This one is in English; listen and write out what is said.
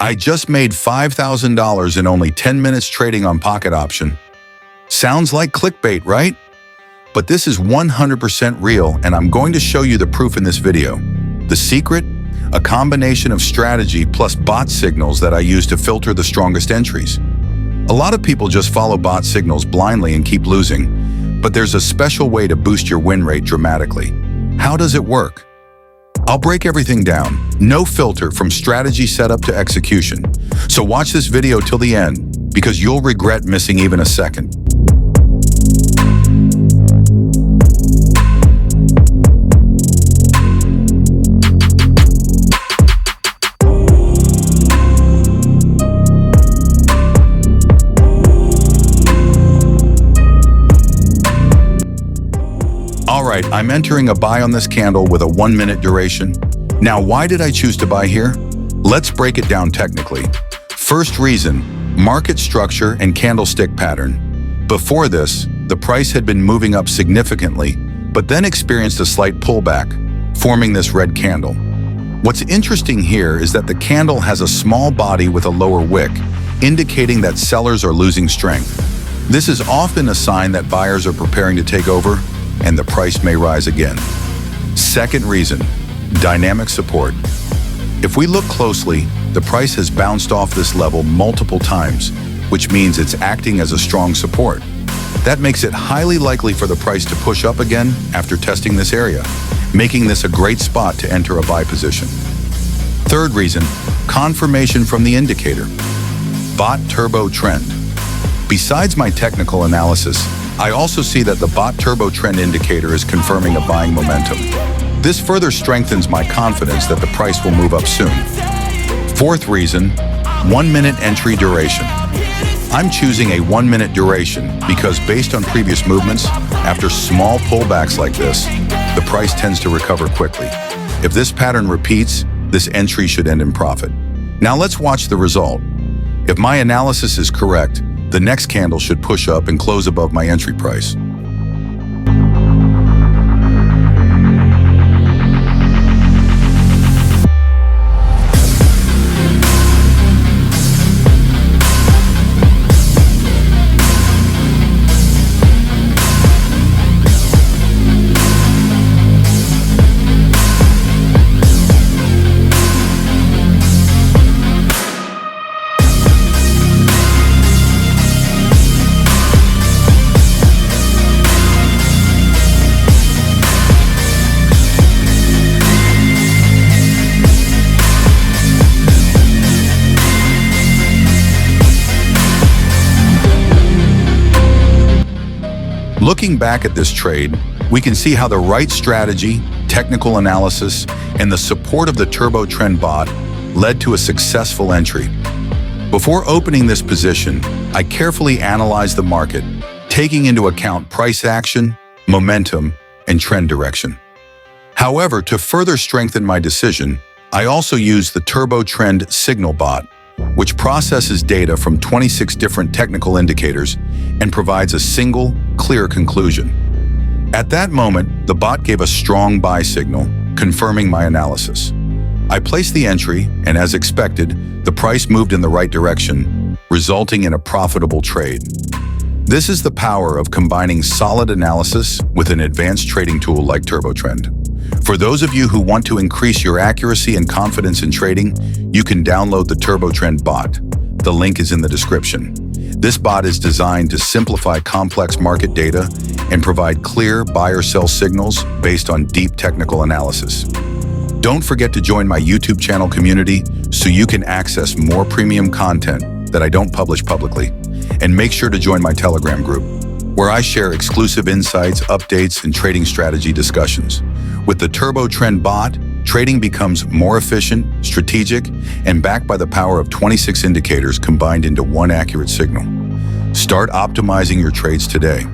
I just made $5,000 in only 10 minutes trading on Pocket Option. Sounds like clickbait, right? But this is 100% real, and I'm going to show you the proof in this video. The secret? A combination of strategy plus bot signals that I use to filter the strongest entries. A lot of people just follow bot signals blindly and keep losing, but there's a special way to boost your win rate dramatically. How does it work? I'll break everything down. No filter from strategy setup to execution. So watch this video till the end, because you'll regret missing even a second. Alright, I'm entering a buy on this candle with a 1-minute duration. Now, why did I choose to buy here? Let's break it down technically. First reason, market structure and candlestick pattern. Before this, the price had been moving up significantly, but then experienced a slight pullback, forming this red candle. What's interesting here is that the candle has a small body with a lower wick, indicating that sellers are losing strength. This is often a sign that buyers are preparing to take over, and the price may rise again. Second reason, dynamic support. If we look closely, the price has bounced off this level multiple times, which means it's acting as a strong support. That makes it highly likely for the price to push up again after testing this area, making this a great spot to enter a buy position. Third reason, confirmation from the indicator. Bot turbo trend. Besides my technical analysis, I also see that the bot turbo trend indicator is confirming a buying momentum. This further strengthens my confidence that the price will move up soon. Fourth reason, 1-minute entry duration. I'm choosing a 1-minute duration because based on previous movements, after small pullbacks like this, the price tends to recover quickly. If this pattern repeats, this entry should end in profit. Now let's watch the result. If my analysis is correct, the next candle should push up and close above my entry price. Looking back at this trade, we can see how the right strategy, technical analysis, and the support of the turbo trend bot led to a successful entry. Before opening this position, I carefully analyzed the market, taking into account price action, momentum, and trend direction. However, to further strengthen my decision, I also used the turbo trend signal bot, which processes data from 26 different technical indicators and provides a single, clear conclusion. At that moment, the bot gave a strong buy signal, confirming my analysis. I placed the entry, and as expected, the price moved in the right direction, resulting in a profitable trade. This is the power of combining solid analysis with an advanced trading tool like TurboTrend. For those of you who want to increase your accuracy and confidence in trading, you can download the TurboTrend bot. The link is in the description. This bot is designed to simplify complex market data and provide clear buy-or-sell signals based on deep technical analysis. Don't forget to join my YouTube channel community so you can access more premium content that I don't publish publicly. And make sure to join my Telegram group, where I share exclusive insights, updates, and trading strategy discussions. With the TurboTrend bot, trading becomes more efficient, strategic, and backed by the power of 26 indicators combined into one accurate signal. Start optimizing your trades today.